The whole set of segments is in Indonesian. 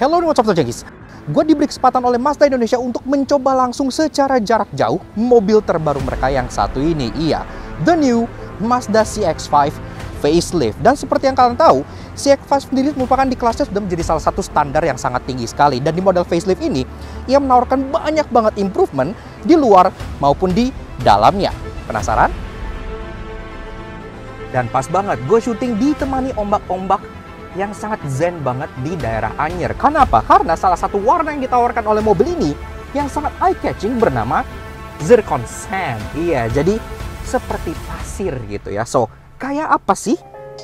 Hello, what's up, Jengis? Gue diberi kesempatan oleh Mazda Indonesia untuk mencoba langsung secara jarak jauh mobil terbaru mereka yang satu ini. Iya, the new Mazda CX-5 facelift. Dan seperti yang kalian tahu, CX-5 sendiri merupakan di kelasnya sudah menjadi salah satu standar yang sangat tinggi sekali. Dan di model facelift ini, ia menawarkan banyak banget improvement di luar maupun di dalamnya. Penasaran? Dan pas banget, gue syuting ditemani ombak-ombak yang sangat zen banget di daerah Anyer. Kenapa? Karena salah satu warna yang ditawarkan oleh mobil ini yang sangat eye-catching bernama Zircon Sand. Iya, jadi seperti pasir gitu ya. So, kayak apa sih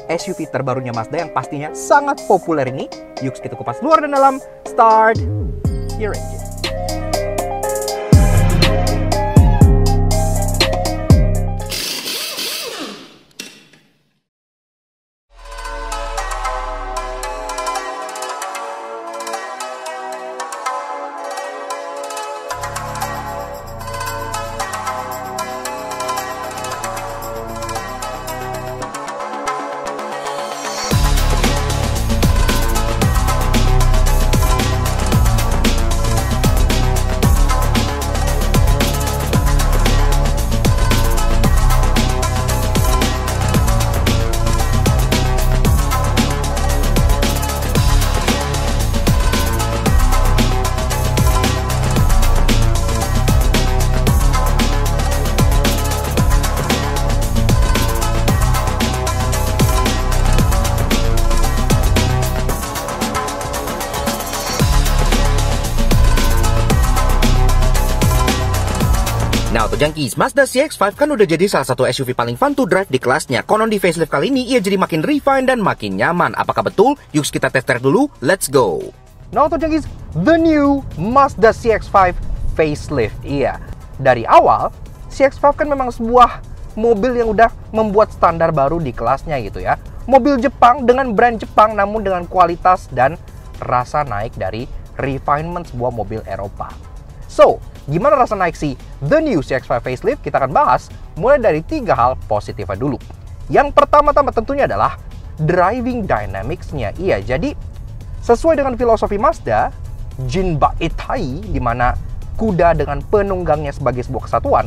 SUV terbarunya Mazda yang pastinya sangat populer ini? Yuk kita kupas luar dan dalam. Start your engine. Nah, untuk Junkies, Mazda CX-5 kan udah jadi salah satu SUV paling fun to drive di kelasnya. Konon di facelift kali ini, ia jadi makin refined dan makin nyaman. Apakah betul? Yuk kita tes dulu, let's go! Nah, untuk Junkies, the new Mazda CX-5 facelift. Iya, dari awal, CX-5 kan memang sebuah mobil yang udah membuat standar baru di kelasnya gitu ya. Mobil Jepang dengan brand Jepang, namun dengan kualitas dan rasa naik dari refinement sebuah mobil Eropa. So, gimana rasa naik si The New CX-5 Facelift? Kita akan bahas mulai dari 3 hal positifnya dulu. Yang pertama-tama tentunya adalah driving dynamics-nya. Iya, jadi sesuai dengan filosofi Mazda, Jinba Itai, di mana kuda dengan penunggangnya sebagai sebuah kesatuan,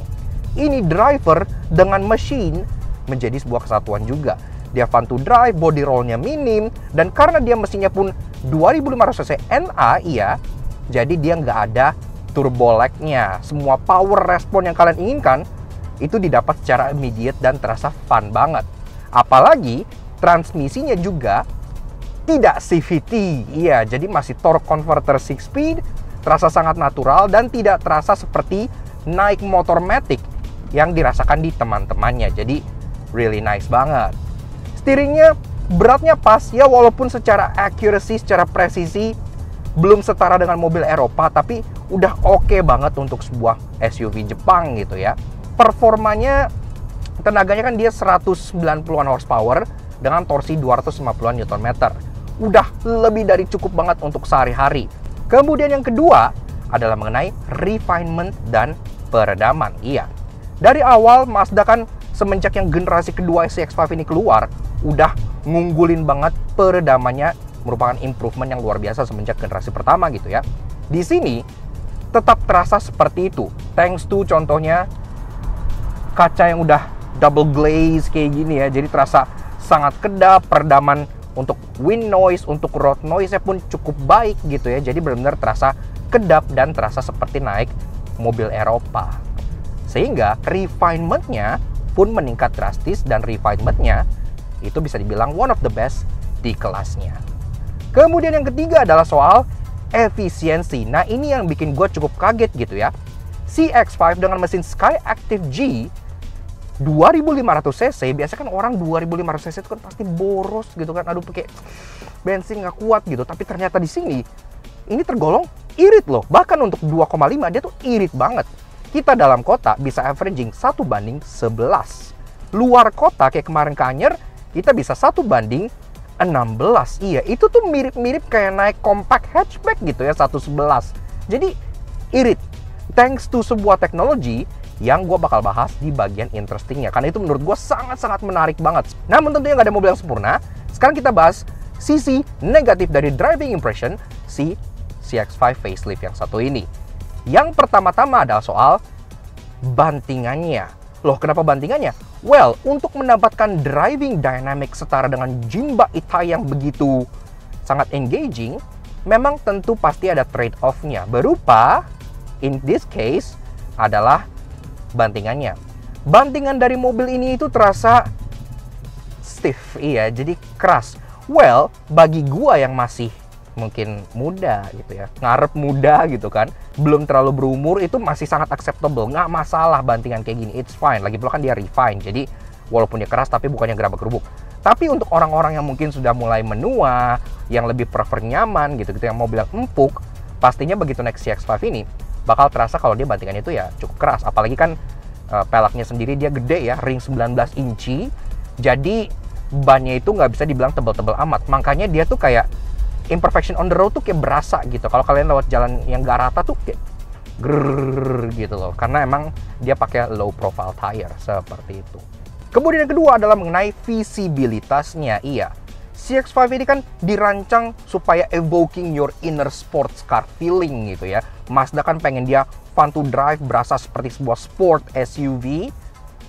ini driver dengan mesin menjadi sebuah kesatuan juga. Dia fun to drive, body roll-nya minim, dan karena dia mesinnya pun 2500 cc NA, iya, jadi dia nggak ada turbo lag-nya. Semua power respon yang kalian inginkan itu didapat secara immediate dan terasa fun banget. Apalagi transmisinya juga tidak CVT. Iya, jadi masih torque converter 6 speed, terasa sangat natural dan tidak terasa seperti naik motor matic yang dirasakan di teman-temannya. Jadi really nice banget. Steeringnya beratnya pas ya, walaupun secara accuracy, secara presisi belum setara dengan mobil Eropa, tapi udah oke banget untuk sebuah SUV Jepang gitu ya. Performanya, tenaganya kan dia 190-an horsepower dengan torsi 250-an Nm. Udah lebih dari cukup banget untuk sehari-hari. Kemudian yang kedua adalah mengenai refinement dan peredaman. Iya, dari awal Mazda kan semenjak yang generasi kedua CX-5 ini keluar, udah ngunggulin banget peredamannya, merupakan improvement yang luar biasa semenjak generasi pertama gitu ya. Di sini tetap terasa seperti itu, thanks to contohnya kaca yang udah double glaze kayak gini ya. Jadi terasa sangat kedap, peredaman untuk wind noise, untuk road noise-nya pun cukup baik gitu ya. Jadi benar-benar terasa kedap dan terasa seperti naik mobil Eropa. Sehingga refinement-nya pun meningkat drastis, dan refinement-nya itu bisa dibilang one of the best di kelasnya. Kemudian yang ketiga adalah soal efisiensi. Nah, ini yang bikin gue cukup kaget gitu ya. CX-5 dengan mesin Skyactiv G 2500 cc, biasanya kan orang 2500 cc itu kan pasti boros gitu kan. Aduh, pakai bensin nggak kuat gitu. Tapi ternyata di sini ini tergolong irit loh. Bahkan untuk 2,5 dia tuh irit banget. Kita dalam kota bisa averaging 1:11. Luar kota kayak kemarin ke Anyer, kita bisa 1:16. Iya, itu tuh mirip-mirip kayak naik compact hatchback gitu ya, 1:11. Jadi irit. Thanks to sebuah teknologi yang gue bakal bahas di bagian interestingnya, karena itu menurut gue sangat-sangat menarik banget. Namun tentunya nggak ada mobil yang sempurna. Sekarang kita bahas sisi negatif dari driving impression si CX-5 facelift yang satu ini. Yang pertama-tama adalah soal bantingannya. Loh, kenapa bantingannya? Well, untuk mendapatkan driving dynamic setara dengan Jinba Itai yang begitu sangat engaging, memang tentu pasti ada trade-off-nya. Berupa, in this case, adalah bantingannya. Bantingan dari mobil ini itu terasa stiff, iya, jadi keras. Well, bagi gua yang masih mungkin muda gitu ya, ngarep muda gitu kan, belum terlalu berumur, itu masih sangat acceptable, nggak masalah bantingan kayak gini, it's fine. Lagi pula kan dia refine, jadi walaupun dia keras tapi bukannya gerabak gerubuk. Tapi untuk orang-orang yang mungkin sudah mulai menua, yang lebih prefer nyaman gitu-gitu, yang mau bilang empuk, pastinya begitu naik CX-5 ini bakal terasa kalau dia bantingannya itu ya cukup keras. Apalagi kan peleknya sendiri dia gede ya, ring 19 inci, jadi bannya itu nggak bisa dibilang tebal-tebal amat. Makanya dia tuh kayak imperfection on the road tuh kayak berasa gitu. Kalau kalian lewat jalan yang gak rata tuh kayak grrrr gitu loh. Karena emang dia pakai low profile tire seperti itu. Kemudian yang kedua adalah mengenai visibilitasnya. Iya, CX-5 ini kan dirancang supaya evoking your inner sports car feeling gitu ya. Mazda kan pengen dia fun to drive, berasa seperti sebuah sport SUV.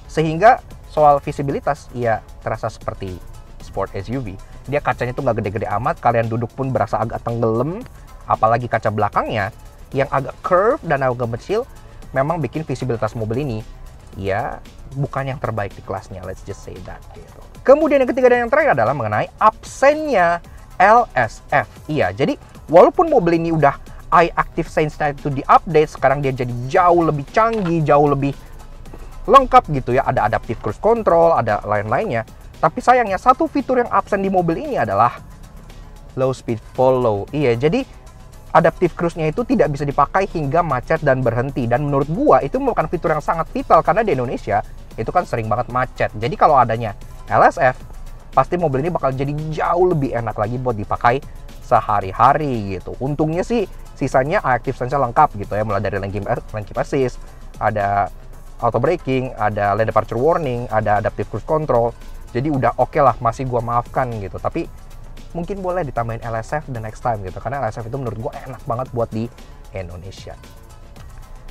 Sehingga soal visibilitas, ya terasa seperti sport SUV. Dia kacanya tuh nggak gede-gede amat, kalian duduk pun berasa agak tenggelam. Apalagi kaca belakangnya yang agak curve dan agak kecil, memang bikin visibilitas mobil ini ya bukan yang terbaik di kelasnya, let's just say that gitu. Kemudian yang ketiga dan yang terakhir adalah mengenai absennya LSF. Iya, jadi walaupun mobil ini udah Eye Active Sense-nya itu di-update, sekarang dia jadi jauh lebih canggih, jauh lebih lengkap gitu ya, ada adaptive cruise control, ada lain-lainnya. Tapi sayangnya satu fitur yang absen di mobil ini adalah low speed follow. Iya, jadi adaptive cruise-nya itu tidak bisa dipakai hingga macet dan berhenti. Dan menurut gua itu merupakan fitur yang sangat vital karena di Indonesia itu kan sering banget macet. Jadi kalau adanya LSF, pasti mobil ini bakal jadi jauh lebih enak lagi buat dipakai sehari-hari gitu. Untungnya sih sisanya active sense-nya lengkap gitu ya, mulai dari lane keep assist, ada auto braking, ada lane departure warning, ada adaptive cruise control. Jadi udah oke lah, masih gua maafkan gitu. Tapi mungkin boleh ditambahin LSF the next time gitu. Karena LSF itu menurut gua enak banget buat di Indonesia.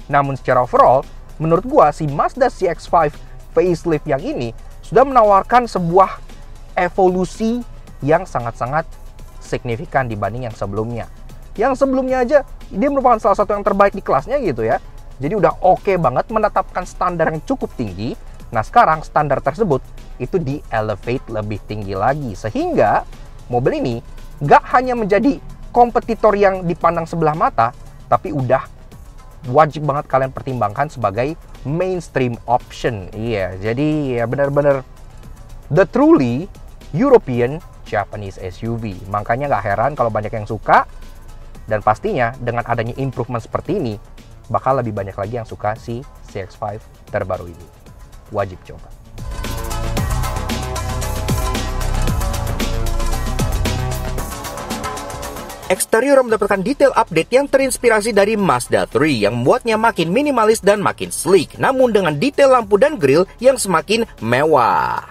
Namun secara overall, menurut gua si Mazda CX-5 facelift yang ini sudah menawarkan sebuah evolusi yang sangat-sangat signifikan dibanding yang sebelumnya. Yang sebelumnya aja dia merupakan salah satu yang terbaik di kelasnya gitu ya. Jadi udah oke banget, menetapkan standar yang cukup tinggi. Nah sekarang standar tersebut itu di-elevate lebih tinggi lagi. Sehingga mobil ini nggak hanya menjadi kompetitor yang dipandang sebelah mata, tapi udah wajib banget kalian pertimbangkan sebagai mainstream option. Iya, jadi ya benar-benar the truly European Japanese SUV. Makanya nggak heran kalau banyak yang suka. Dan pastinya dengan adanya improvement seperti ini, bakal lebih banyak lagi yang suka si CX-5 terbaru ini. Wajib coba. Eksterior mendapatkan detail update yang terinspirasi dari Mazda 3 yang membuatnya makin minimalis dan makin sleek, namun dengan detail lampu dan grill yang semakin mewah.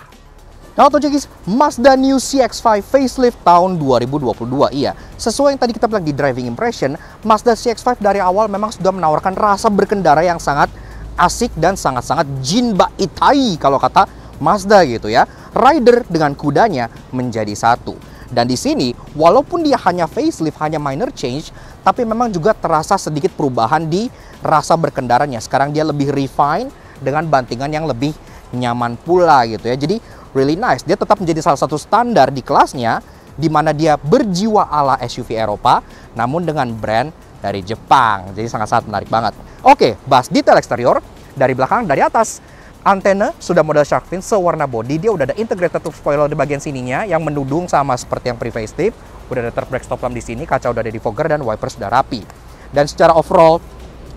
Nah, atau guys, Mazda New CX-5 facelift tahun 2022. Iya, sesuai yang tadi kita bilang di driving impression, Mazda CX-5 dari awal memang sudah menawarkan rasa berkendara yang sangat asik dan sangat-sangat Jinba Itai kalau kata Mazda gitu ya. Rider dengan kudanya menjadi satu. Dan di sini, walaupun dia hanya facelift, hanya minor change, tapi memang juga terasa sedikit perubahan di rasa berkendaranya. Sekarang dia lebih refine dengan bantingan yang lebih nyaman pula gitu ya. Jadi really nice. Dia tetap menjadi salah satu standar di kelasnya, di mana dia berjiwa ala SUV Eropa, namun dengan brand dari Jepang. Jadi sangat-sangat menarik banget. Oke, bahas detail eksterior. Dari belakang, dari atas. Antena sudah model shark fin sewarna body, dia udah ada integrated roof spoiler di bagian sininya yang mendudung sama seperti yang pre-facelift. Udah ada third brake stop lamp di sini, kaca udah ada defogger dan wipers sudah rapi. Dan secara overall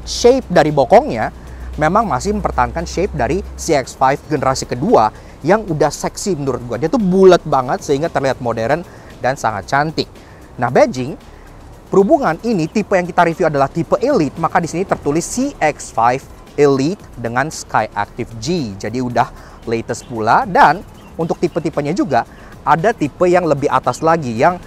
shape dari bokongnya memang masih mempertahankan shape dari CX-5 generasi kedua yang udah seksi menurut gua. Dia tuh bulat banget sehingga terlihat modern dan sangat cantik. Nah, badging berhubungan ini tipe yang kita review adalah tipe Elite, maka di sini tertulis CX-5 Elite dengan Sky Active G. Jadi udah latest pula. Dan untuk tipe-tipenya juga ada tipe yang lebih atas lagi, yang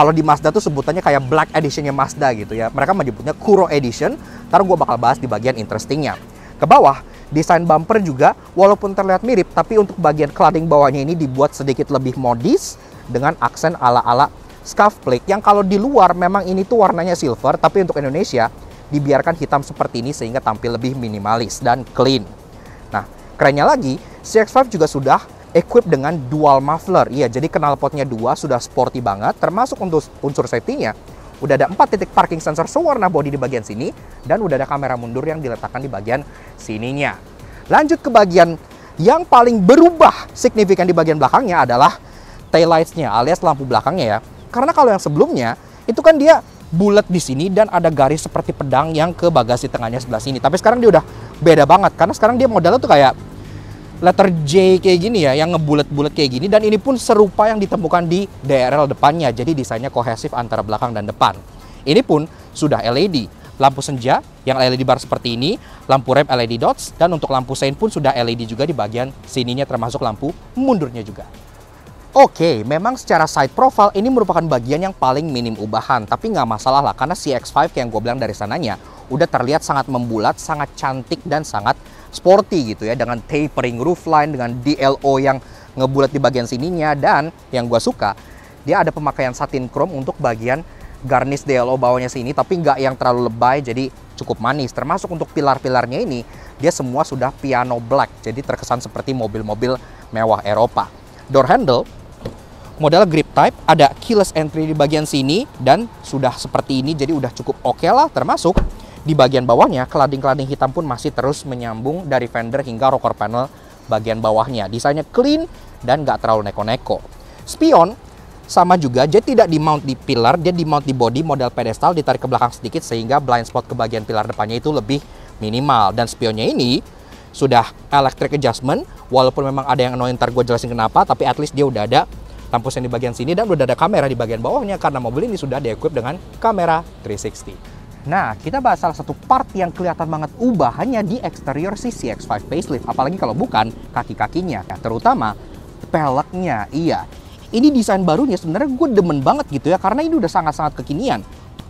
Kalau di Mazda tuh sebutannya kayak Black Editionnya Mazda gitu ya. Mereka menyebutnya Kuro Edition. Ntar gue bakal bahas di bagian interestingnya. Ke bawah, desain bumper juga walaupun terlihat mirip, tapi untuk bagian cladding bawahnya ini dibuat sedikit lebih modis dengan aksen ala-ala scuff plate yang kalau di luar memang ini tuh warnanya silver, tapi untuk Indonesia dibiarkan hitam seperti ini sehingga tampil lebih minimalis dan clean. Nah, kerennya lagi, CX-5 juga sudah equip dengan dual muffler. Iya, jadi knalpotnya 2, sudah sporty banget, termasuk untuk unsur safety-nya. Udah ada 4 titik parking sensor sewarna bodi di bagian sini, dan udah ada kamera mundur yang diletakkan di bagian sininya. Lanjut ke bagian yang paling berubah signifikan di bagian belakangnya adalah taillights-nya, alias lampu belakangnya ya. Karena kalau yang sebelumnya, itu kan dia bulat di sini dan ada garis seperti pedang yang ke bagasi tengahnya sebelah sini. Tapi sekarang dia udah beda banget, karena sekarang dia modelnya tuh kayak letter J kayak gini ya, yang ngebulet-bulet kayak gini, dan ini pun serupa yang ditemukan di DRL depannya, jadi desainnya kohesif antara belakang dan depan. Ini pun sudah LED, lampu senja yang LED bar seperti ini, lampu rem LED dots, dan untuk lampu sein pun sudah LED juga di bagian sininya, termasuk lampu mundurnya juga. Oke, memang secara side profile ini merupakan bagian yang paling minim ubahan, tapi nggak masalah lah, karena CX-5 yang gue bilang dari sananya udah terlihat sangat membulat, sangat cantik, dan sangat sporty gitu ya, dengan tapering roofline, dengan DLO yang ngebulat di bagian sininya, dan yang gue suka, dia ada pemakaian satin chrome untuk bagian garnish DLO bawahnya sini, tapi nggak yang terlalu lebay, jadi cukup manis. Termasuk untuk pilar-pilarnya ini, dia semua sudah piano black, jadi terkesan seperti mobil-mobil mewah Eropa. Door handle, model grip type, ada keyless entry di bagian sini, dan sudah seperti ini, jadi udah cukup oke lah, termasuk di bagian bawahnya, cladding-cladding hitam pun masih terus menyambung dari fender hingga rocker panel bagian bawahnya. Desainnya clean dan nggak terlalu neko-neko. Spion sama juga, jadi tidak di-mount di pilar, dia di-mount di body model pedestal, ditarik ke belakang sedikit sehingga blind spot ke bagian pilar depannya itu lebih minimal. Dan spionnya ini sudah electric adjustment, walaupun memang ada yang annoying, ntar gue jelasin kenapa, tapi at least dia udah ada lampu sen di bagian sini dan udah ada kamera di bagian bawahnya, karena mobil ini sudah di-equip dengan kamera 360. Nah, kita bahas salah satu part yang kelihatan banget ubahannya di eksterior si CX-5 facelift, apalagi kalau bukan kaki-kakinya, terutama peleknya. Iya, ini desain barunya sebenarnya gue demen banget gitu ya, karena ini udah sangat-sangat kekinian.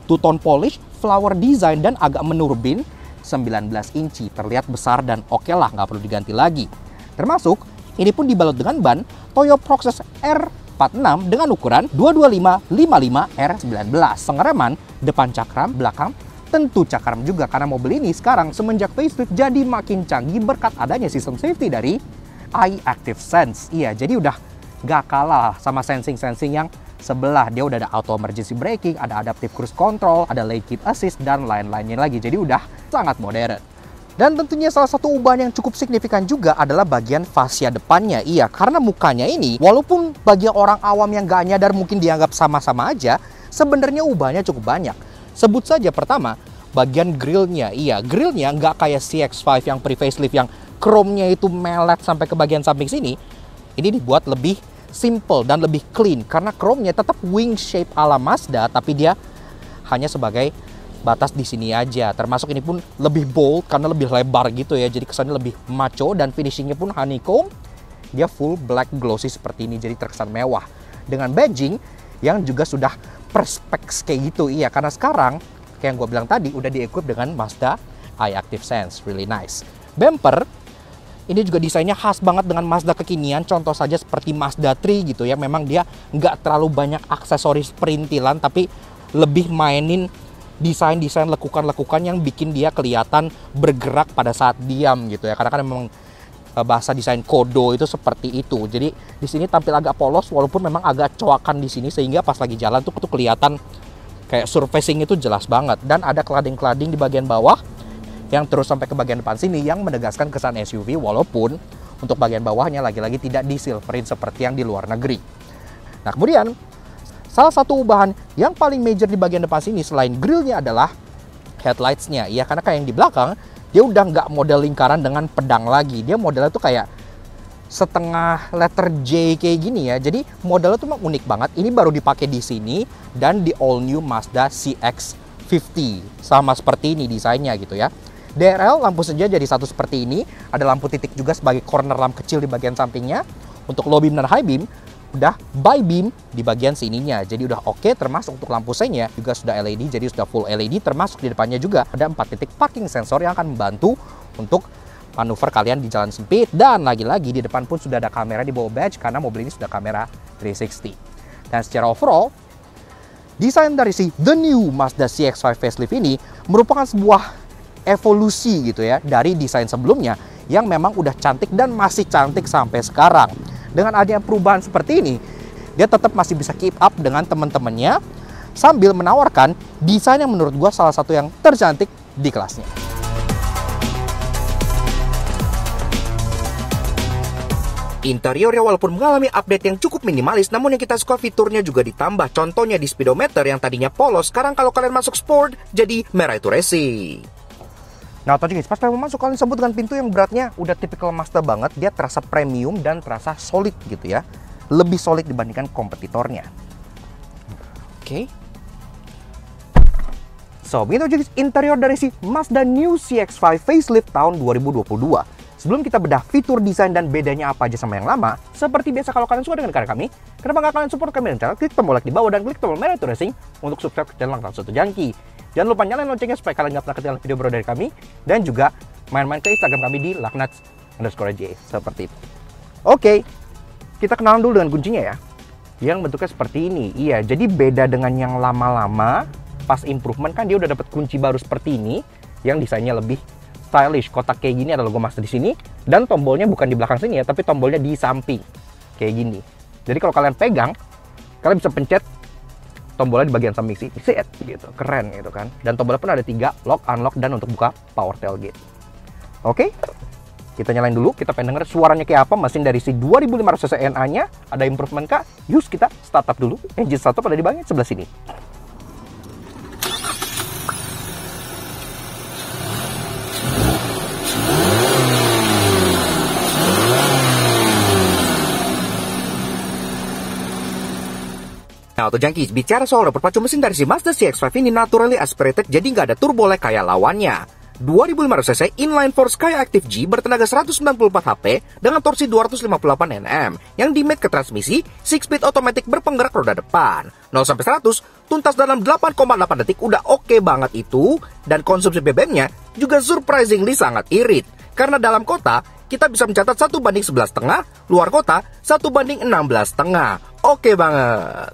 Two-tone polish, flower design, dan agak menurbin, 19 inci, terlihat besar dan oke lah, nggak perlu diganti lagi. Termasuk, ini pun dibalut dengan ban Toyo Proxes R46 dengan ukuran 225/55 R19. Pengereman depan cakram, belakang tentu cakram juga, karena mobil ini sekarang semenjak facelift jadi makin canggih berkat adanya sistem safety dari iActive Sense. Iya, jadi udah gak kalah sama sensing-sensing yang sebelah. Dia udah ada auto emergency braking, ada adaptive cruise control, ada lane keep assist, dan lain-lainnya lagi. Jadi udah sangat modern. Dan tentunya salah satu ubahan yang cukup signifikan juga adalah bagian fascia depannya. Iya, karena mukanya ini, walaupun bagi orang awam yang gak nyadar mungkin dianggap sama-sama aja, sebenarnya ubahnya cukup banyak. Sebut saja pertama, bagian grillnya. Iya, grillnya nggak kayak CX-5 yang pre-facelift yang chrome-nya itu melet sampai ke bagian samping sini. Ini dibuat lebih simple dan lebih clean, karena chrome-nya tetap wing shape ala Mazda, tapi dia hanya sebagai batas di sini aja. Termasuk ini pun lebih bold karena lebih lebar gitu ya, jadi kesannya lebih macho, dan finishingnya pun honeycomb. Dia full black glossy seperti ini, jadi terkesan mewah. Dengan badging yang juga sudah perspex kayak gitu. Iya, karena sekarang kayak yang gue bilang tadi udah di-equip dengan Mazda iActive Sense, really nice. Bumper ini juga desainnya khas banget dengan Mazda kekinian, contoh saja seperti Mazda 3 gitu ya. Memang dia nggak terlalu banyak aksesoris perintilan, tapi lebih mainin desain-desain lekukan-lekukan yang bikin dia kelihatan bergerak pada saat diam gitu ya. Karena kan memang bahasa desain kodo itu seperti itu. Jadi di sini tampil agak polos, walaupun memang agak coakan di sini, sehingga pas lagi jalan tuh kelihatan kayak surfacing itu jelas banget. Dan ada cladding-cladding di bagian bawah yang terus sampai ke bagian depan sini yang menegaskan kesan SUV, walaupun untuk bagian bawahnya lagi-lagi tidak disilverin seperti yang di luar negeri. Nah, kemudian salah satu ubahan yang paling major di bagian depan sini selain grillnya adalah headlights-nya. Ya, karena kayak yang di belakang, dia udah nggak model lingkaran dengan pedang lagi. Dia modelnya tuh kayak setengah letter J kayak gini ya. Jadi modelnya tuh unik banget. Ini baru dipakai di sini dan di all new Mazda CX-50. Sama seperti ini desainnya gitu ya. DRL lampu senja jadi satu seperti ini. Ada lampu titik juga sebagai corner lamp kecil di bagian sampingnya. Untuk low beam dan high beam, udah bi-beam di bagian sininya. Jadi udah oke, termasuk untuk lampu senya juga sudah LED, jadi sudah full LED, termasuk di depannya juga ada 4 titik parking sensor yang akan membantu untuk manuver kalian di jalan sempit. Dan lagi-lagi di depan pun sudah ada kamera di bawah badge karena mobil ini sudah kamera 360. Dan secara overall, desain dari si The New Mazda CX-5 facelift ini merupakan sebuah evolusi gitu ya dari desain sebelumnya yang memang udah cantik dan masih cantik sampai sekarang. Dengan adanya perubahan seperti ini, dia tetap masih bisa keep up dengan teman-temannya sambil menawarkan desain yang menurut gua salah satu yang tercantik di kelasnya. Interiornya walaupun mengalami update yang cukup minimalis, namun yang kita suka fiturnya juga ditambah. Contohnya di speedometer yang tadinya polos, sekarang kalau kalian masuk sport, jadi merah itu racing. Nah, guys, pas kalian masuk, kalian sebut dengan pintu yang beratnya udah tipikal Mazda banget. Dia terasa premium dan terasa solid gitu ya. Lebih solid dibandingkan kompetitornya. Oke. So, begitu guys interior dari si Mazda New CX-5 facelift tahun 2022. Sebelum kita bedah fitur desain dan bedanya apa aja sama yang lama, seperti biasa kalau kalian suka dengan karya kami, kenapa nggak kalian support kami dan channel? Klik tombol like di bawah dan klik tombol merah itu racing untuk subscribe ke channel Langkah Satu Jangki. Jangan lupa nyalain loncengnya supaya kalian nggak pernah ketinggalan video baru dari kami, dan juga main-main ke Instagram kami di laknats_j seperti itu. Oke, kita kenalan dulu dengan kuncinya ya, yang bentuknya seperti ini. Iya, jadi beda dengan yang lama-lama. Pas improvement kan dia udah dapat kunci baru seperti ini, yang desainnya lebih stylish. Kotak kayak gini ada logo Mazda di sini, dan tombolnya bukan di belakang sini ya, tapi tombolnya di samping kayak gini. Jadi kalau kalian pegang, kalian bisa pencet tombolnya di bagian samping sini, set gitu, keren gitu kan. Dan tombolnya pun ada 3, lock, unlock, dan untuk buka power tailgate. Oke, kita nyalain dulu, kita pengen denger suaranya kayak apa. Mesin dari si 2500 cc NA nya ada improvement kah? Yuk kita start up dulu. Engine startup ada di bagian sebelah sini. Nah, Auto Junkies, bicara soal berpacu mesin dari si Mazda CX-5 ini naturally aspirated, jadi nggak ada turbo lag kayak lawannya. 2500 cc inline 4 Skyactiv G bertenaga 194 HP dengan torsi 258 Nm yang dimate ke transmisi 6-speed automatic berpenggerak roda depan. 0-100 tuntas dalam 8,8 detik udah oke banget itu, dan konsumsi BBM-nya juga surprisingly sangat irit. Karena dalam kota kita bisa mencatat 1:11,5, luar kota 1:16,5. Oke banget.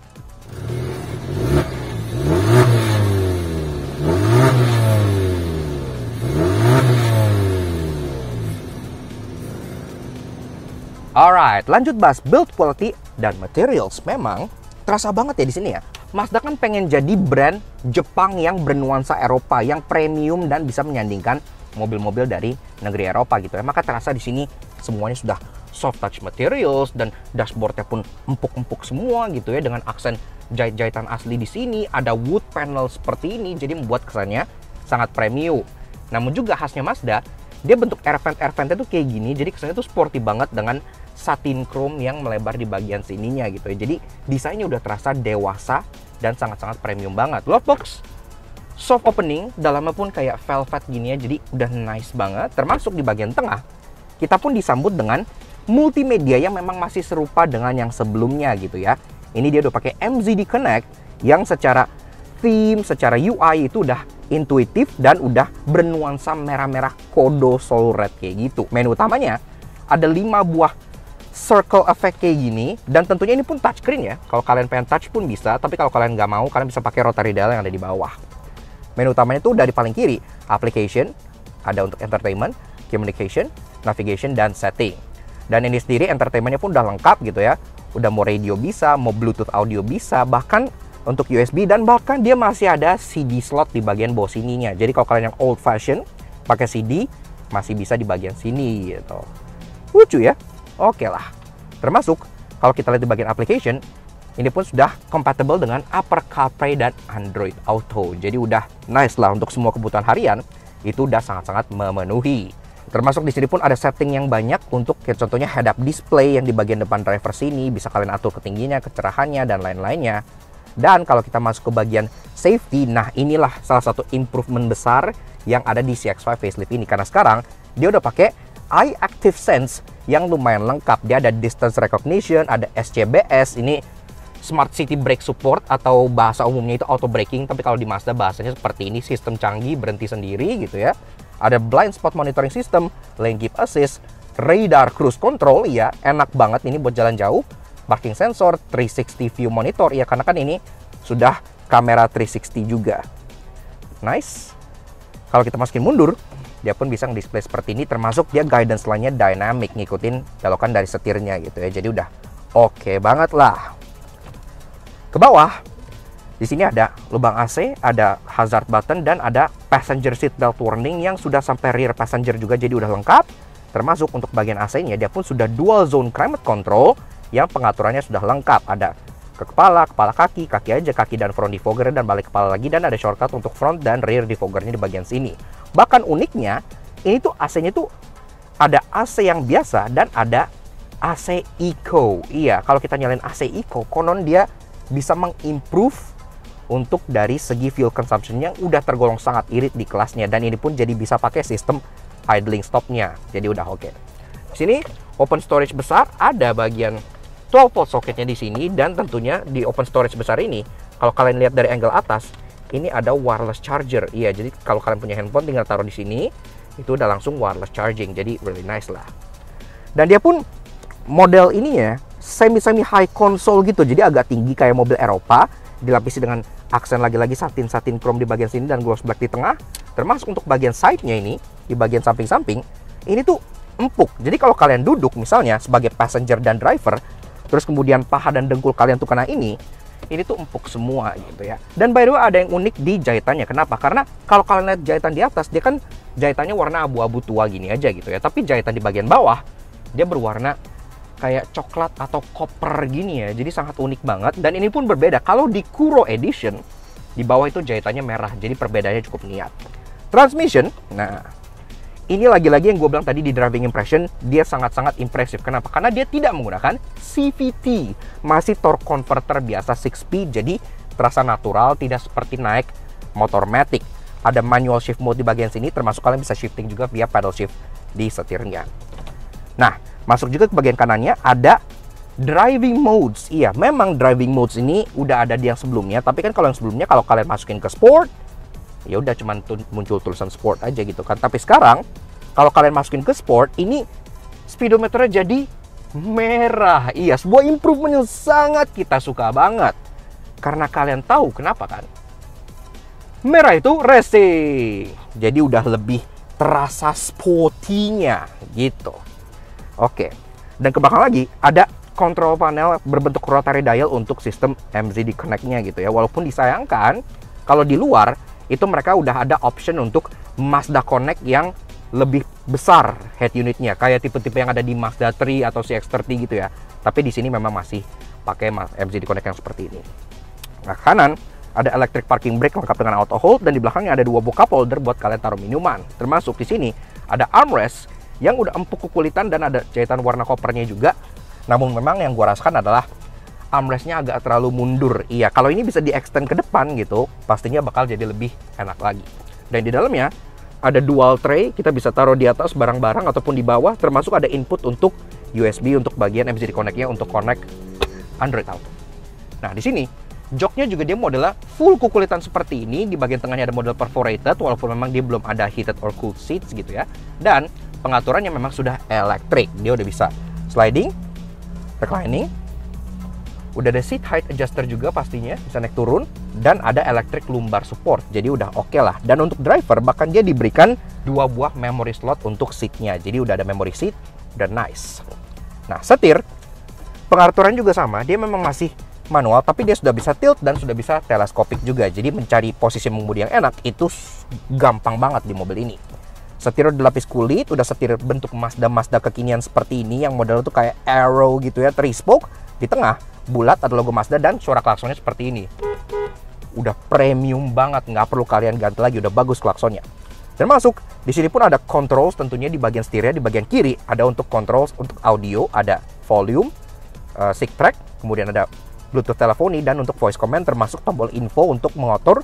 Alright, lanjut bahas build quality dan materials. Memang terasa banget ya di sini ya. Mazda kan pengen jadi brand Jepang yang bernuansa Eropa, yang premium dan bisa menyandingkan mobil-mobil dari negeri Eropa gitu ya. Maka terasa di sini semuanya sudah soft touch materials dan dashboardnya pun empuk-empuk semua gitu ya, dengan aksen jahit-jahitan asli di sini. Ada wood panel seperti ini, jadi membuat kesannya sangat premium. Namun juga khasnya Mazda, dia bentuk air vent-nya tuh kayak gini, jadi kesannya tuh sporty banget dengan satin chrome yang melebar di bagian sininya gitu ya. Jadi desainnya udah terasa dewasa dan sangat-sangat premium banget. Glove box soft opening, dalamnya pun kayak velvet gini ya, jadi udah nice banget. Termasuk di bagian tengah, kita pun disambut dengan multimedia yang memang masih serupa dengan yang sebelumnya gitu ya. Ini dia udah pakai MZD Connect yang secara theme, secara UI itu udah intuitif dan udah bernuansa merah-merah kodo soul red kayak gitu. Menu utamanya ada 5 buah circle effect kayak gini, dan tentunya ini pun touchscreen ya. Kalau kalian pengen touch pun bisa, tapi kalau kalian nggak mau, kalian bisa pakai rotary dial yang ada di bawah. Menu utamanya tuh dari paling kiri, application, ada untuk entertainment, communication, navigation, dan setting. Dan ini sendiri entertainmentnya pun udah lengkap gitu ya. Udah mau radio bisa, mau Bluetooth audio bisa, bahkan untuk USB, dan bahkan dia masih ada CD slot di bagian bawah sininya. Jadi kalau kalian yang old fashion pakai CD, masih bisa di bagian sini gitu. Lucu ya? Oke lah. Termasuk kalau kita lihat di bagian application, ini pun sudah compatible dengan Apple CarPlay dan Android Auto. Jadi udah nice lah untuk semua kebutuhan harian, itu udah sangat-sangat memenuhi. Termasuk di sini pun ada setting yang banyak untuk kayak contohnya head up display yang di bagian depan driver sini, bisa kalian atur ketinggiannya, kecerahannya, dan lain-lainnya. Dan kalau kita masuk ke bagian safety, nah inilah salah satu improvement besar yang ada di CX-5 facelift ini. Karena sekarang dia udah pakai iActive Sense yang lumayan lengkap. Dia ada distance recognition, ada SCBS, ini Smart City Brake Support atau bahasa umumnya itu auto braking, tapi kalau di Mazda bahasanya seperti ini, sistem canggih berhenti sendiri gitu ya. Ada blind spot monitoring system, lane keep assist, radar cruise control, ya enak banget ini buat jalan jauh. Parking sensor, 360 view monitor, ya karena kan ini sudah kamera 360 juga. Nice. Kalau kita masukin mundur, dia pun bisa nge-display seperti ini, termasuk dia guidance line-nya dynamic, ngikutin belokan dari setirnya gitu ya. Jadi udah oke banget lah. Ke bawah, di sini ada lubang AC, ada hazard button, dan ada passenger seat belt warning yang sudah sampai rear passenger juga, jadi udah lengkap. Termasuk untuk bagian AC-nya, dia pun sudah dual zone climate control yang pengaturannya sudah lengkap. Ada ke kepala, kepala kaki, kaki aja, kaki dan front defogger, dan balik kepala lagi, dan ada shortcut untuk front dan rear defoggernya di bagian sini. Bahkan uniknya, ini tuh AC-nya tuh ada AC yang biasa dan ada AC Eco. Iya, kalau kita nyalain AC Eco, konon dia bisa mengimprove untuk dari segi fuel consumption yang udah tergolong sangat irit di kelasnya, dan ini pun jadi bisa pakai sistem idling stopnya. Jadi udah oke. Di sini open storage besar, ada bagian 12 volt socketnya di sini, dan tentunya di open storage besar ini, kalau kalian lihat dari angle atas, ini ada wireless charger. Iya, jadi kalau kalian punya handphone tinggal taruh di sini, itu udah langsung wireless charging. Jadi really nice lah. Dan dia pun model ini ya semi high console gitu, jadi agak tinggi kayak mobil Eropa, dilapisi dengan aksen lagi-lagi satin chrome di bagian sini dan gloss black di tengah. Termasuk untuk bagian side-nya ini, di bagian samping-samping, ini tuh empuk. Jadi kalau kalian duduk misalnya sebagai passenger dan driver, terus kemudian paha dan dengkul kalian tuh kena ini tuh empuk semua gitu ya. Dan by the way ada yang unik di jahitannya. Kenapa? Karena kalau kalian lihat jahitan di atas, dia kan jahitannya warna abu-abu tua gini aja gitu ya. Tapi jahitan di bagian bawah, dia berwarna kayak coklat atau koper gini ya. Jadi sangat unik banget. Dan ini pun berbeda. Kalau di Kuro Edition, di bawah itu jahitannya merah. Jadi perbedaannya cukup niat. Transmission, nah ini lagi-lagi yang gue bilang tadi di driving impression, dia sangat-sangat impresif. Kenapa? Karena dia tidak menggunakan CVT. Masih torque converter biasa 6-speed. Jadi terasa natural, tidak seperti naik motor matic. Ada manual shift mode di bagian sini, termasuk kalian bisa shifting juga via pedal shift di setirnya. Nah, masuk juga ke bagian kanannya ada driving modes. Iya, memang driving modes ini udah ada di yang sebelumnya, tapi kan kalau yang sebelumnya kalau kalian masukin ke sport, ya udah cuman muncul tulisan sport aja gitu kan. Tapi sekarang kalau kalian masukin ke sport, ini speedometernya jadi merah. Iya, sebuah improvement yang sangat kita suka banget. Karena kalian tahu kenapa kan? Merah itu racing. Jadi udah lebih terasa sportinya gitu. Oke, dan ke belakang lagi ada control panel berbentuk rotary dial untuk sistem MZD Connect-nya gitu ya. Walaupun disayangkan kalau di luar itu mereka udah ada option untuk Mazda Connect yang lebih besar head unitnya, kayak tipe-tipe yang ada di Mazda 3 atau CX-30 gitu ya. Tapi di sini memang masih pakai MZD Connect yang seperti ini. Nah, kanan ada electric parking brake lengkap dengan auto hold, dan di belakangnya ada dua buah cup holder buat kalian taruh minuman. Termasuk di sini ada armrest yang udah empuk kekulitan dan ada jahitan warna kopernya juga. Namun memang yang gua rasakan adalah armrestnya agak terlalu mundur. Iya, kalau ini bisa di-extend ke depan gitu, pastinya bakal jadi lebih enak lagi. Dan di dalamnya ada dual tray, kita bisa taruh di atas barang-barang ataupun di bawah, termasuk ada input untuk USB untuk bagian MZD Connect-nya untuk connect Android Auto. Nah, di sini joknya juga dia modelnya full kukulitan seperti ini. Di bagian tengahnya ada model perforated, walaupun memang dia belum ada heated or cooled seats gitu ya. Dan pengaturannya memang sudah elektrik. Dia udah bisa sliding, reclining, udah ada seat height adjuster juga pastinya, bisa naik turun, dan ada electric lumbar support. Jadi udah oke lah. Dan untuk driver bahkan dia diberikan dua buah memory slot untuk seatnya. Jadi udah ada memory seat, udah nice. Nah, setir pengaturan juga sama, dia memang masih manual, tapi dia sudah bisa tilt dan sudah bisa teleskopik juga. Jadi mencari posisi mengemudi yang enak itu gampang banget di mobil ini. Setir udah dilapis kulit, udah setir bentuk Mazda kekinian seperti ini, yang model tuh kayak arrow gitu ya, 3 spoke. Di tengah bulat ada logo Mazda dan suara klaksonnya seperti ini. Udah premium banget, nggak perlu kalian ganti lagi, udah bagus klaksonnya. Dan masuk di sini pun ada controls tentunya di bagian setirnya. Di bagian kiri ada untuk controls untuk audio, ada volume, sync track, kemudian ada Bluetooth teleponi, dan untuk voice command termasuk tombol info untuk mengatur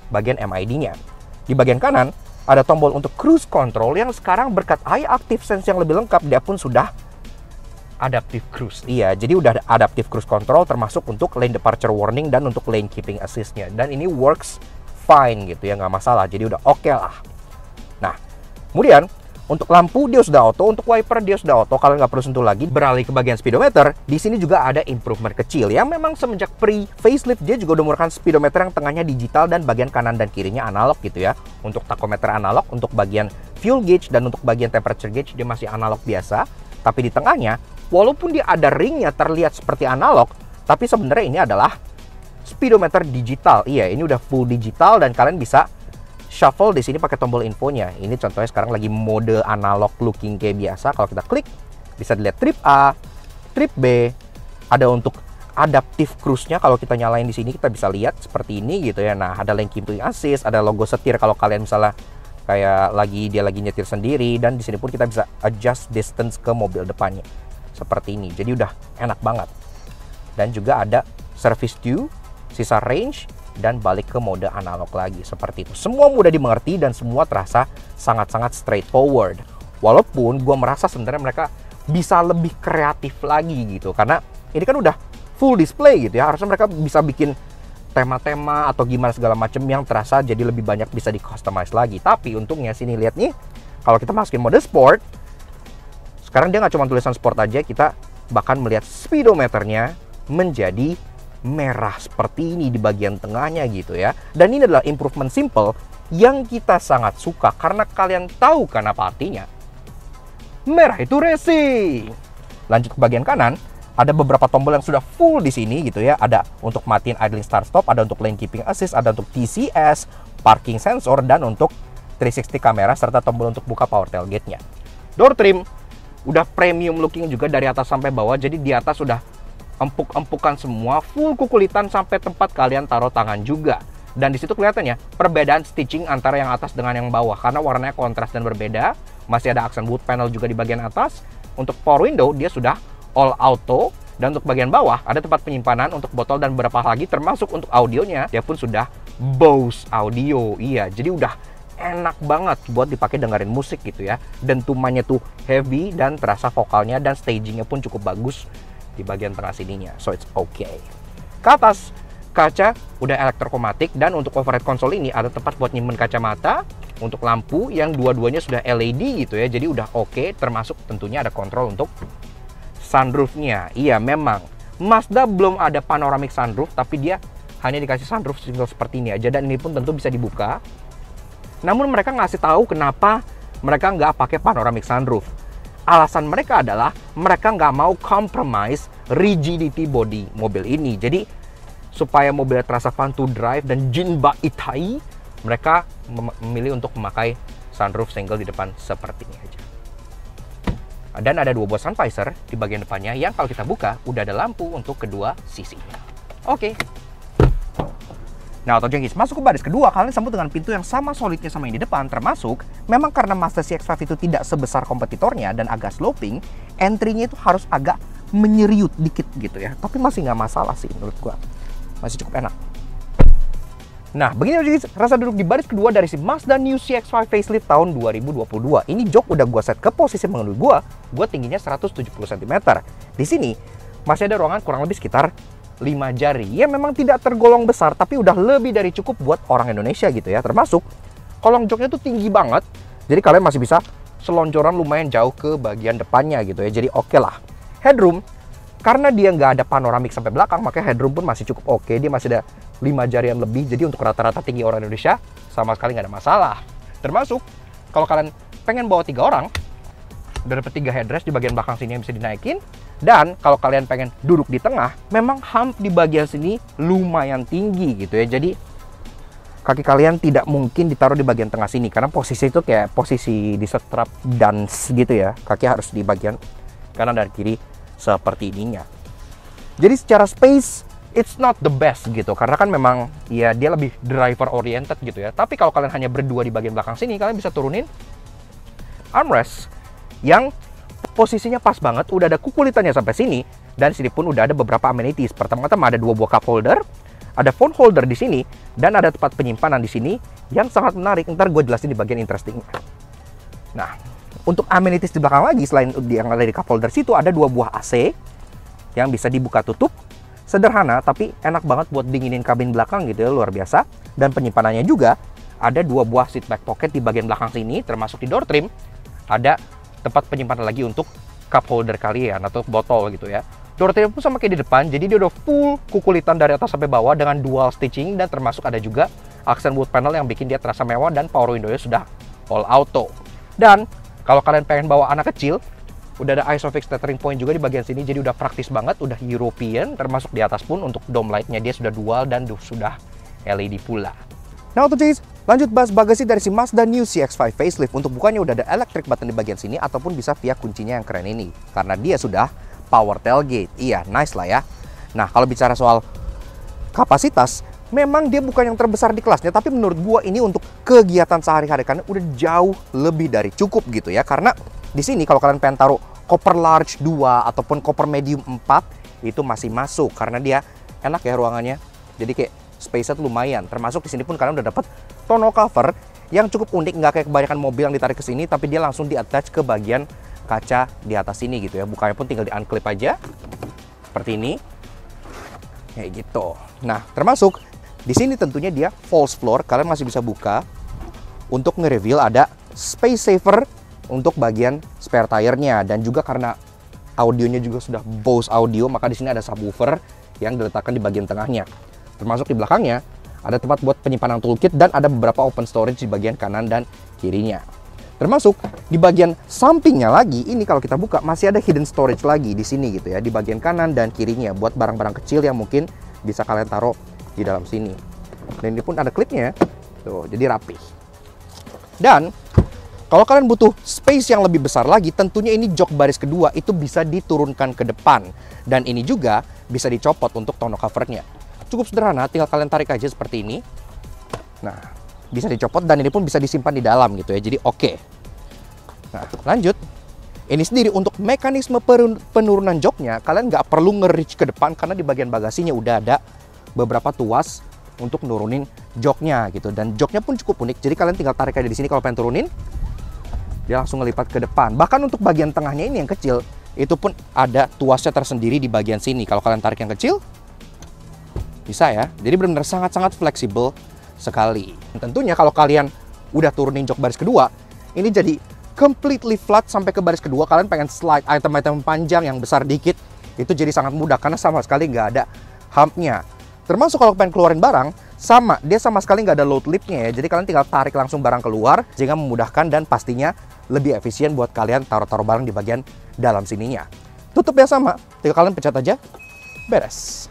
bagian MID-nya. Di bagian kanan ada tombol untuk cruise control yang sekarang berkat iActive Sense yang lebih lengkap, dia pun sudah Adaptive Cruise. Iya, jadi udah ada Adaptive Cruise Control termasuk untuk lane departure warning dan untuk lane keeping assist-nya. Dan ini works fine gitu ya, nggak masalah. Jadi udah oke lah. Nah, kemudian untuk lampu dia sudah auto, untuk wiper dia sudah auto, kalian nggak perlu sentuh lagi. Beralih ke bagian speedometer, di sini juga ada improvement kecil yang memang semenjak pre-facelift dia juga udah menggunakan speedometer yang tengahnya digital dan bagian kanan dan kirinya analog gitu ya. Untuk tachometer analog, untuk bagian fuel gauge dan untuk bagian temperature gauge dia masih analog biasa. Tapi di tengahnya, walaupun dia ada ringnya terlihat seperti analog, tapi sebenarnya ini adalah speedometer digital. Iya, ini udah full digital dan kalian bisa shuffle di sini pakai tombol infonya. Ini contohnya sekarang lagi mode analog looking kayak biasa. Kalau kita klik, bisa dilihat trip A, trip B, ada untuk adaptive cruise-nya. Kalau kita nyalain di sini kita bisa lihat seperti ini gitu ya. Nah, ada lane keeping assist, ada logo setir kalau kalian misalnya kayak dia lagi nyetir sendiri, dan di sini pun kita bisa adjust distance ke mobil depannya seperti ini. Jadi udah enak banget. Dan juga ada service due, sisa range, dan balik ke mode analog lagi seperti itu. Semua mudah dimengerti dan semua terasa sangat-sangat straightforward. Walaupun gue merasa sebenarnya mereka bisa lebih kreatif lagi gitu, karena ini kan udah full display gitu ya. Harusnya mereka bisa bikin tema-tema atau gimana segala macam yang terasa jadi lebih banyak bisa di customize lagi. Tapi untungnya sini lihat nih, kalau kita masukin mode sport, sekarang dia nggak cuma tulisan sport aja, kita bahkan melihat speedometernya menjadi merah seperti ini di bagian tengahnya gitu ya. Dan ini adalah improvement simple yang kita sangat suka, karena kalian tahu kan apa artinya? Merah itu racing. Lanjut ke bagian kanan, ada beberapa tombol yang sudah full di sini gitu ya. Ada untuk matiin idling start stop, ada untuk lane keeping assist, ada untuk TCS, parking sensor, dan untuk 360 kamera serta tombol untuk buka power tailgate-nya. Door trim udah premium looking juga dari atas sampai bawah. Jadi di atas udah empuk-empukan semua, full kukulitan sampai tempat kalian taruh tangan juga. Dan di situ kelihatannya perbedaan stitching antara yang atas dengan yang bawah karena warnanya kontras dan berbeda. Masih ada aksen wood panel juga di bagian atas. Untuk power window dia sudah all auto, dan untuk bagian bawah ada tempat penyimpanan untuk botol dan beberapa hal lagi, termasuk untuk audionya dia pun sudah Bose audio. Iya, jadi udah enak banget buat dipakai dengerin musik gitu ya. Dentumannya tuh heavy dan terasa vokalnya, dan stagingnya pun cukup bagus di bagian tengah sininya, so it's okay. Ke atas kaca udah elektrokromatik, dan untuk overhead console ini ada tempat buat nyimpen kacamata. Untuk lampu yang dua-duanya sudah LED gitu ya, jadi udah oke. Termasuk tentunya ada kontrol untuk sunroofnya. Iya, memang Mazda belum ada panoramic sunroof, tapi dia hanya dikasih sunroof single seperti ini aja, dan ini pun tentu bisa dibuka. Namun mereka ngasih tahu kenapa mereka nggak pakai panoramic sunroof. Alasan mereka adalah mereka nggak mau compromise rigidity body mobil ini. Jadi supaya mobilnya terasa fun to drive dan jinba itai, mereka memilih untuk memakai sunroof single di depan seperti ini aja. Dan ada dua buah sun visor di bagian depannya yang kalau kita buka udah ada lampu untuk kedua sisinya. Oke. Nah, Auto Junkies, masuk ke baris kedua, kalian sambut dengan pintu yang sama solidnya sama yang di depan, termasuk memang karena Mazda CX-5 itu tidak sebesar kompetitornya dan agak sloping, entry-nya itu harus agak menyeriut dikit gitu ya. Tapi masih nggak masalah sih menurut gua. Masih cukup enak. Nah, begini Junkies, rasa duduk di baris kedua dari si Mazda New CX-5 facelift tahun 2022. Ini jok udah gua set ke posisi mengenai gua tingginya 170 cm. Di sini masih ada ruangan kurang lebih sekitar 5 jari. Ya memang tidak tergolong besar, tapi udah lebih dari cukup buat orang Indonesia gitu ya. Termasuk kolong joknya tuh tinggi banget, jadi kalian masih bisa selonjoran lumayan jauh ke bagian depannya gitu ya. Jadi oke lah. Headroom, karena dia nggak ada panoramik sampai belakang, makanya headroom pun masih cukup oke. Dia masih ada 5 jarian lebih, jadi untuk rata-rata tinggi orang Indonesia sama sekali nggak ada masalah. Termasuk kalau kalian pengen bawa 3 orang, udah dapet 3 headrest di bagian belakang sini yang bisa dinaikin. Dan kalau kalian pengen duduk di tengah, memang hump di bagian sini lumayan tinggi gitu ya. Jadi kaki kalian tidak mungkin ditaruh di bagian tengah sini, karena posisi itu kayak posisi di strap dance gitu ya. Kaki harus di bagian kanan dan kiri seperti ininya. Jadi secara space it's not the best gitu, karena kan memang ya dia lebih driver oriented gitu ya. Tapi kalau kalian hanya berdua di bagian belakang sini, kalian bisa turunin armrest yang posisinya pas banget, udah ada kukulitannya sampai sini, dan sini pun udah ada beberapa amenities. Pertama-tama ada 2 buah cup holder, ada phone holder di sini, dan ada tempat penyimpanan di sini yang sangat menarik. Ntar gue jelasin di bagian interesting. Nah, Untuk amenities di belakang lagi, selain yang ada di cup holder situ, ada 2 buah AC yang bisa dibuka tutup. Sederhana, tapi enak banget buat dinginin kabin belakang gitu ya, luar biasa. Dan penyimpanannya juga, ada 2 buah seat back pocket di bagian belakang sini, termasuk di door trim. Ada tempat penyimpanan lagi untuk cup holder kalian atau botol gitu ya. Door trim pun sama kayak di depan, jadi dia udah full kukulitan dari atas sampai bawah dengan dual stitching. Dan termasuk ada juga aksen wood panel yang bikin dia terasa mewah, dan power window-nya sudah all auto. Dan kalau kalian pengen bawa anak kecil, udah ada ISOFIX tethering point juga di bagian sini, jadi udah praktis banget, udah European, termasuk di atas pun untuk dome light-nya dia sudah dual dan sudah LED pula. Nah untuk guys, lanjut bahas bagasi dari si Mazda New CX-5 facelift. Untuk bukanya udah ada electric button di bagian sini, ataupun bisa via kuncinya yang keren ini, karena dia sudah power tailgate. Iya, nice lah ya. Nah kalau bicara soal kapasitas, memang dia bukan yang terbesar di kelasnya, tapi menurut gua ini untuk kegiatan sehari-hari kan udah jauh lebih dari cukup gitu ya. Karena di sini kalau kalian pengen taruh koper large 2 ataupun koper medium 4, itu masih masuk karena dia enak ya ruangannya. Jadi kayak space-nya tuh lumayan. Termasuk di sini pun kalian udah dapat tonneau cover yang cukup unik, nggak kayak kebanyakan mobil yang ditarik ke sini, tapi dia langsung di-attach ke bagian kaca di atas sini gitu ya. Bukanya pun tinggal di-unclip aja seperti ini. Kayak gitu. Nah, termasuk di sini tentunya dia false floor, kalian masih bisa buka untuk nge-reveal ada space saver untuk bagian spare tire-nya, dan juga karena audionya juga sudah Bose audio, maka di sini ada subwoofer yang diletakkan di bagian tengahnya. Termasuk di belakangnya ada tempat buat penyimpanan toolkit dan ada beberapa open storage di bagian kanan dan kirinya. Termasuk di bagian sampingnya lagi, ini kalau kita buka masih ada hidden storage lagi di sini gitu ya, di bagian kanan dan kirinya buat barang-barang kecil yang mungkin bisa kalian taruh di dalam sini. Dan ini pun ada klipnya tuh, jadi rapi. Dan kalau kalian butuh space yang lebih besar lagi, tentunya ini jok baris kedua itu bisa diturunkan ke depan, dan ini juga bisa dicopot untuk tonneau covernya. Cukup sederhana, tinggal kalian tarik aja seperti ini. Nah, bisa dicopot dan ini pun bisa disimpan di dalam gitu ya, jadi oke. Nah lanjut, ini sendiri untuk mekanisme penurunan joknya, kalian nggak perlu nge-reach ke depan karena di bagian bagasinya udah ada beberapa tuas untuk nurunin joknya gitu, dan joknya pun cukup unik. Jadi kalian tinggal tarik aja di sini kalau pengen turunin, dia langsung ngelipat ke depan. Bahkan untuk bagian tengahnya ini yang kecil, itu pun ada tuasnya tersendiri di bagian sini. Kalau kalian tarik yang kecil, bisa ya. Jadi benar-benar sangat-sangat fleksibel sekali. Dan tentunya kalau kalian udah turunin jok baris kedua, ini jadi completely flat sampai ke baris kedua. Kalian pengen slide item-item panjang yang besar dikit, itu jadi sangat mudah karena sama sekali nggak ada humpnya. Termasuk kalau pengen keluarin barang, dia sama sekali nggak ada load lipnya ya. Jadi kalian tinggal tarik langsung barang keluar, sehingga memudahkan dan pastinya lebih efisien buat kalian taruh-taruh barang di bagian dalam sininya. Tutupnya sama, tinggal kalian pencet aja, beres.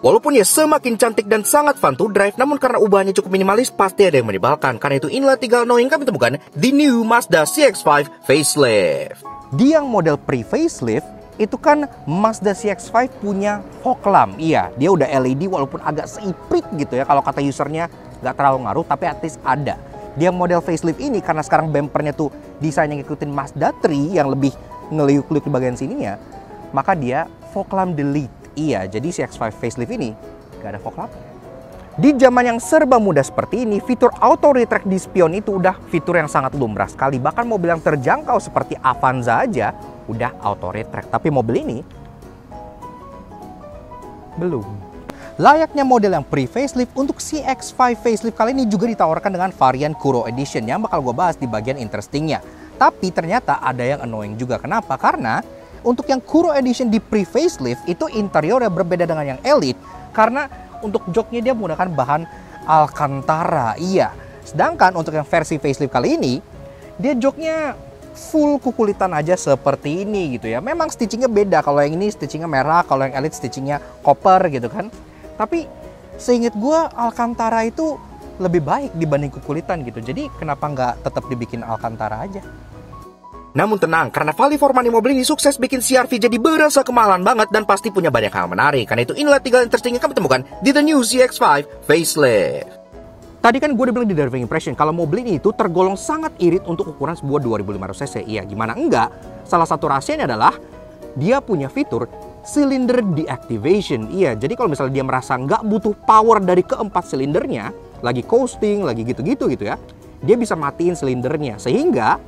Walaupun ya semakin cantik dan sangat fun to drive, namun karena ubahannya cukup minimalis, pasti ada yang menyebalkan. Karena itu inilah 3 hal yang kami temukan di New Mazda CX-5 Facelift. Di yang model pre-facelift, itu kan Mazda CX-5 punya fog lamp. Iya, dia udah LED walaupun agak seiprit gitu ya. Kalau kata usernya nggak terlalu ngaruh, tapi at least ada. Di yang model facelift ini, karena sekarang bumpernya tuh desain yang ngikutin Mazda 3 yang lebih ngeliuk-liuk di bagian sininya, maka dia fog lamp delete. Iya, jadi CX-5 facelift ini gak ada fog lamp. Di zaman yang serba mudah seperti ini, fitur auto retract di spion itu udah fitur yang sangat lumrah sekali. Bahkan mobil yang terjangkau seperti Avanza aja udah auto retract. Tapi mobil ini belum. Layaknya model yang pre-facelift, untuk CX-5 facelift kali ini juga ditawarkan dengan varian Kuro Edition yang bakal gue bahas di bagian interestingnya. Tapi ternyata ada yang annoying juga. Kenapa? Karena untuk yang Kuro Edition di pre-facelift itu interiornya berbeda dengan yang Elite, karena untuk joknya dia menggunakan bahan Alcantara. Iya. Sedangkan untuk yang versi facelift kali ini, dia joknya full kukulitan aja seperti ini gitu ya. Memang stitchingnya beda, kalau yang ini stitchingnya merah, kalau yang Elite stitchingnya copper gitu kan. Tapi seingat gue Alcantara itu lebih baik dibanding kukulitan gitu. Jadi kenapa nggak tetap dibikin Alcantara aja? Namun tenang, karena value for money mobil ini sukses bikin CR-V jadi berasa kemahalan banget dan pasti punya banyak hal menarik. Karena itu inilah 3 hal interesting yang kami temukan di The New CX-5 Facelift. Tadi kan gue udah bilang di driving impression kalau mobil ini itu tergolong sangat irit untuk ukuran sebuah 2500cc. Iya, gimana enggak? Salah satu rahasianya adalah dia punya fitur cylinder deactivation. Iya, jadi kalau misalnya dia merasa nggak butuh power dari keempat silindernya, lagi coasting, lagi gitu-gitu gitu ya, dia bisa matiin silindernya, sehingga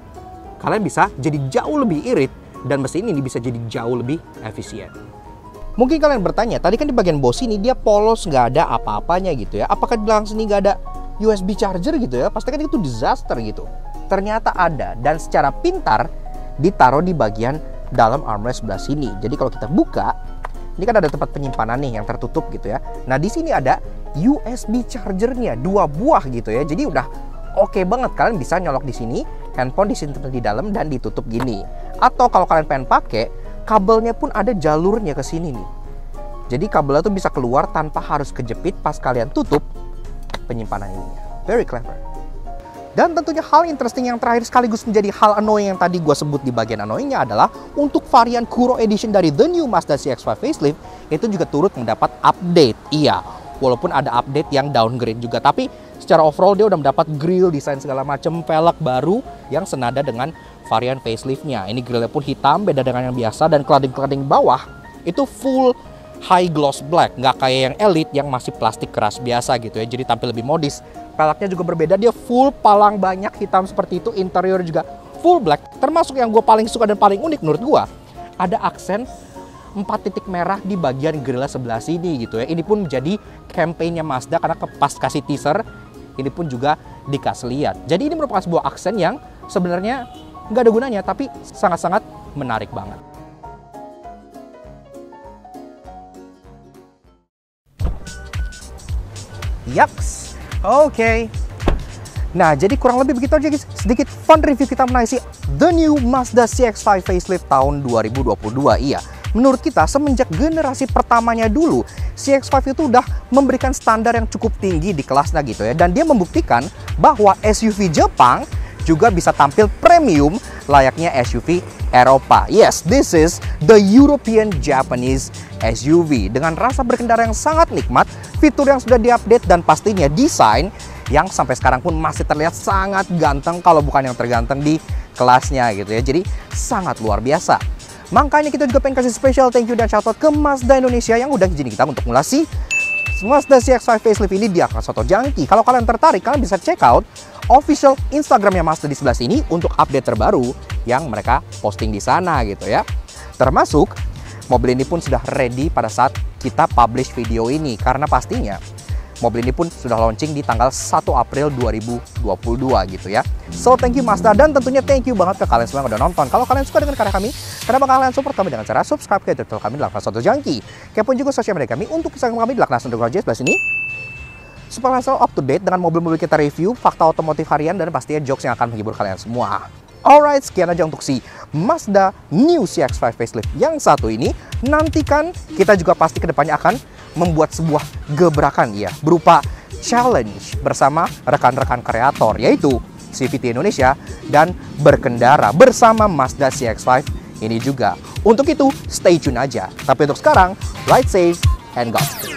kalian bisa jadi jauh lebih irit dan mesin ini bisa jadi jauh lebih efisien. Mungkin kalian bertanya, tadi kan di bagian bawah sini dia polos, nggak ada apa-apanya gitu ya. Apakah di belakang sini nggak ada USB charger gitu ya? Pasti kan itu disaster gitu. Ternyata ada, dan secara pintar ditaruh di bagian dalam armrest sebelah sini. Jadi kalau kita buka, ini kan ada tempat penyimpanan nih yang tertutup gitu ya. Nah di sini ada USB chargernya 2 buah gitu ya. Jadi udah oke banget, kalian bisa nyolok di sini, handphone disimpan di dalam dan ditutup gini. Atau kalau kalian pengen pakai, kabelnya pun ada jalurnya ke sini nih. Jadi kabelnya tuh bisa keluar tanpa harus kejepit pas kalian tutup penyimpanan ini. Very clever. Dan tentunya hal interesting yang terakhir sekaligus menjadi hal annoying yang tadi gue sebut di bagian annoyingnya adalah untuk varian Kuro Edition dari the new Mazda CX-5 facelift itu juga turut mendapat update. Iya, walaupun ada update yang downgrade juga, tapi secara overall dia udah mendapat grill, desain segala macam, velg baru yang senada dengan varian faceliftnya. Ini grillnya pun hitam, beda dengan yang biasa, dan cladding-cladding bawah itu full high gloss black, nggak kayak yang Elite yang masih plastik keras biasa gitu ya, jadi tampil lebih modis. Peleknya juga berbeda, dia full palang banyak hitam seperti itu, interior juga full black. Termasuk yang gue paling suka dan paling unik menurut gue, ada aksen 4 titik merah di bagian grillnya sebelah sini gitu ya. Ini pun jadi campaign-nya Mazda karena pas kasih teaser, ini pun juga dikasih lihat. Jadi ini merupakan sebuah aksen yang sebenarnya nggak ada gunanya, tapi sangat-sangat menarik banget. Yaks, oke. Nah, jadi kurang lebih begitu aja guys. Sedikit fun review kita mengenai si the new Mazda CX-5 facelift tahun 2022. Iya, menurut kita semenjak generasi pertamanya dulu, CX-5 itu udah memberikan standar yang cukup tinggi di kelasnya gitu ya. Dan dia membuktikan bahwa SUV Jepang juga bisa tampil premium layaknya SUV Eropa. Yes, this is the European Japanese SUV dengan rasa berkendara yang sangat nikmat, fitur yang sudah diupdate, dan pastinya desain yang sampai sekarang pun masih terlihat sangat ganteng kalau bukan yang terganteng di kelasnya gitu ya. Jadi sangat luar biasa. Makanya kita juga pengen kasih special thank you dan shoutout ke Mazda Indonesia yang udah izinin kita untuk ngulasi Mazda CX-5 facelift ini di akun Soto Jangki. Kalau kalian tertarik, kalian bisa check out official Instagramnya Mazda di sebelah sini untuk update terbaru yang mereka posting di sana gitu ya. Termasuk mobil ini pun sudah ready pada saat kita publish video ini, karena pastinya mobil ini pun sudah launching di tanggal 1 April 2022 gitu ya. So thank you Mazda, dan tentunya thank you banget ke kalian semua yang udah nonton. Kalau kalian suka dengan karya kami, karena bakal kalian support kami dengan cara subscribe ke YouTube kami di akun Soto Jangki. Kepoin juga sosial media kami untuk Instagram kami di @nasandrogajes sebelah sini, supaya kalian selalu up to date dengan mobil-mobil kita review, fakta otomotif harian, dan pastinya jokes yang akan menghibur kalian semua. Alright, sekian aja untuk si Mazda New CX-5 facelift yang satu ini. Nantikan kita juga pasti kedepannya akan membuat sebuah gebrakan ya, berupa challenge bersama rekan-rekan kreator, yaitu CVT Indonesia dan berkendara bersama Mazda CX-5 ini juga. Untuk itu, stay tune aja. Tapi untuk sekarang, ride safe and godspeed.